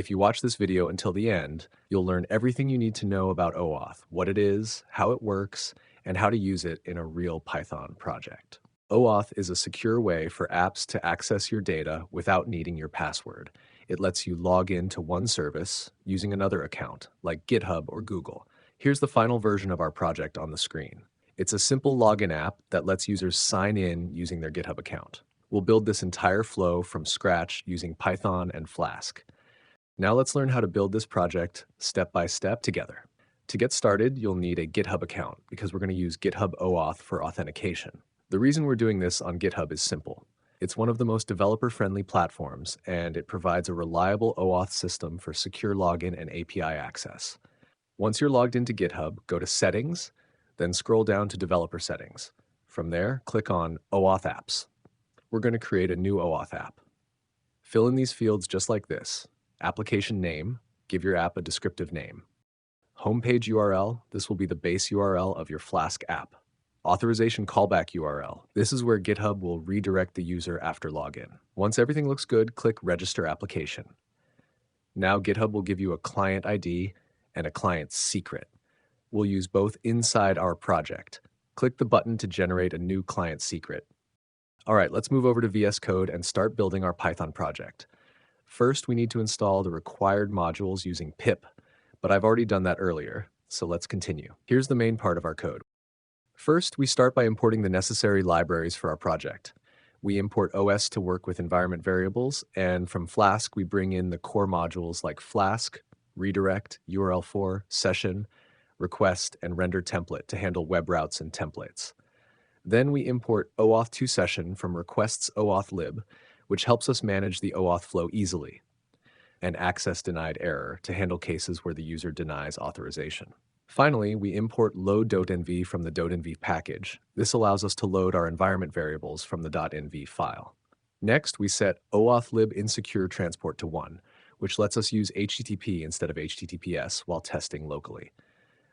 If you watch this video until the end, you'll learn everything you need to know about OAuth, what it is, how it works, and how to use it in a real Python project. OAuth is a secure way for apps to access your data without needing your password. It lets you log in to one service using another account, like GitHub or Google. Here's the final version of our project on the screen. It's a simple login app that lets users sign in using their GitHub account. We'll build this entire flow from scratch using Python and Flask. Now let's learn how to build this project step by step together. To get started, you'll need a GitHub account because we're going to use GitHub OAuth for authentication. The reason we're doing this on GitHub is simple. It's one of the most developer-friendly platforms, and it provides a reliable OAuth system for secure login and API access. Once you're logged into GitHub, go to Settings, then scroll down to Developer Settings. From there, click on OAuth Apps. We're going to create a new OAuth app. Fill in these fields just like this. Application name, give your app a descriptive name. Homepage URL, this will be the base URL of your Flask app. Authorization callback URL, this is where GitHub will redirect the user after login. Once everything looks good, click Register Application. Now GitHub will give you a client ID and a client secret. We'll use both inside our project. Click the button to generate a new client secret. All right, let's move over to VS Code and start building our Python project. First, we need to install the required modules using pip, but I've already done that earlier, so let's continue. Here's the main part of our code. First, we start by importing the necessary libraries for our project. We import OS to work with environment variables, and from Flask, we bring in the core modules like Flask, redirect, URL4, session, request, and render template to handle web routes and templates. Then we import OAuth 2 session from requests OAuth lib, which helps us manage the OAuth flow easily, and access denied error to handle cases where the user denies authorization. Finally, we import load.env from the .env package. This allows us to load our environment variables from the .env file. Next, we set OAuth lib insecure transport to 1, which lets us use HTTP instead of HTTPS while testing locally.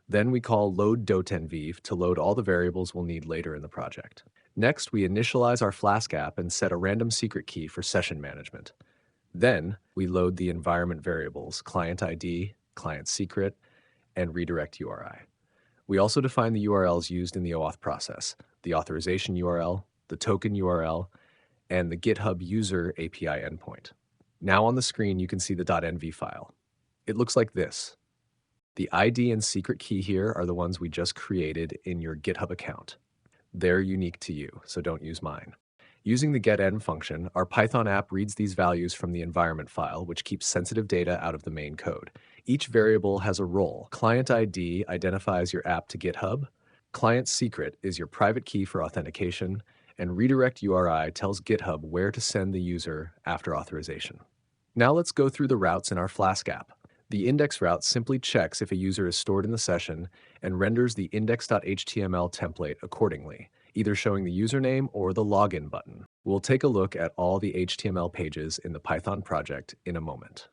Then we call load.env to load all the variables we'll need later in the project. Next, we initialize our Flask app and set a random secret key for session management. Then, we load the environment variables, client ID, client secret, and redirect URI. We also define the URLs used in the OAuth process, the authorization URL, the token URL, and the GitHub user API endpoint. Now on the screen, you can see the .env file. It looks like this. The ID and secret key here are the ones we just created in your GitHub account. They're unique to you, so don't use mine. Using the getEnd function, our Python app reads these values from the environment file, which keeps sensitive data out of the main code. Each variable has a role. Client ID identifies your app to GitHub, client secret is your private key for authentication, and redirect URI tells GitHub where to send the user after authorization. Now let's go through the routes in our Flask app. The index route simply checks if a user is stored in the session and renders the index.html template accordingly, either showing the username or the login button. We'll take a look at all the HTML pages in the Python project in a moment.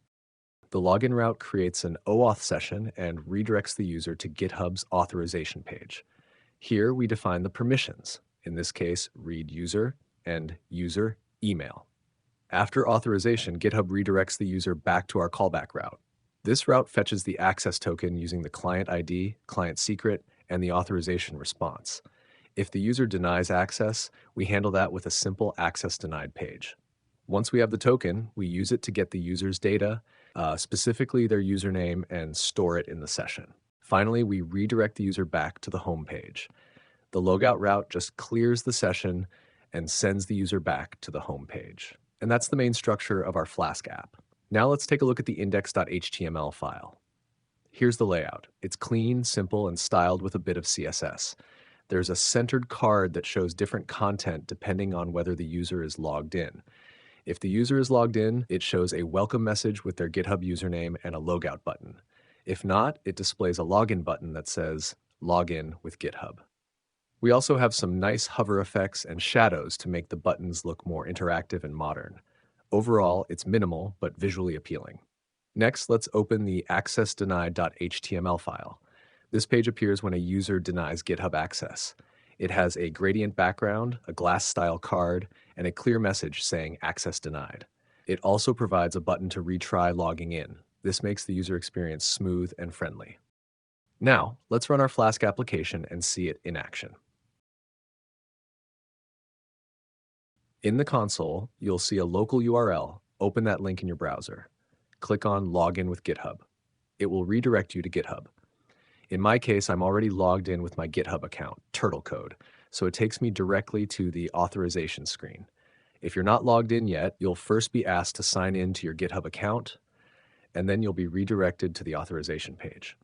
The login route creates an OAuth session and redirects the user to GitHub's authorization page. Here we define the permissions, in this case, read user and user email. After authorization, GitHub redirects the user back to our callback route. This route fetches the access token using the client ID, client secret, and the authorization response. If the user denies access, we handle that with a simple access denied page. Once we have the token, we use it to get the user's data, specifically their username, and store it in the session. Finally, we redirect the user back to the home page. The logout route just clears the session and sends the user back to the home page. And that's the main structure of our Flask app. Now let's take a look at the index.html file. Here's the layout. It's clean, simple, and styled with a bit of CSS. There's a centered card that shows different content depending on whether the user is logged in. If the user is logged in, it shows a welcome message with their GitHub username and a logout button. If not, it displays a login button that says Login with GitHub. We also have some nice hover effects and shadows to make the buttons look more interactive and modern. Overall, it's minimal but visually appealing. Next, let's open the accessdenied.html file. This page appears when a user denies GitHub access. It has a gradient background, a glass-style card, and a clear message saying access denied. It also provides a button to retry logging in. This makes the user experience smooth and friendly. Now, let's run our Flask application and see it in action. In the console, you'll see a local URL. Open that link in your browser. Click on Login with GitHub. It will redirect you to GitHub. In my case, I'm already logged in with my GitHub account, Turtle Code, so it takes me directly to the authorization screen. If you're not logged in yet, you'll first be asked to sign in to your GitHub account, and then you'll be redirected to the authorization page.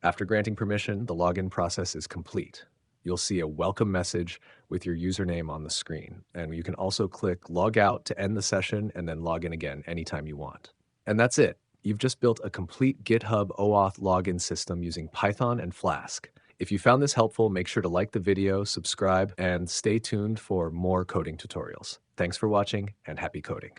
After granting permission, the login process is complete. You'll see a welcome message with your username on the screen, and you can also click log out to end the session and then log in again anytime you want. And that's it. You've just built a complete GitHub OAuth login system using Python and Flask. If you found this helpful, make sure to like the video, subscribe, and stay tuned for more coding tutorials. Thanks for watching, and happy coding.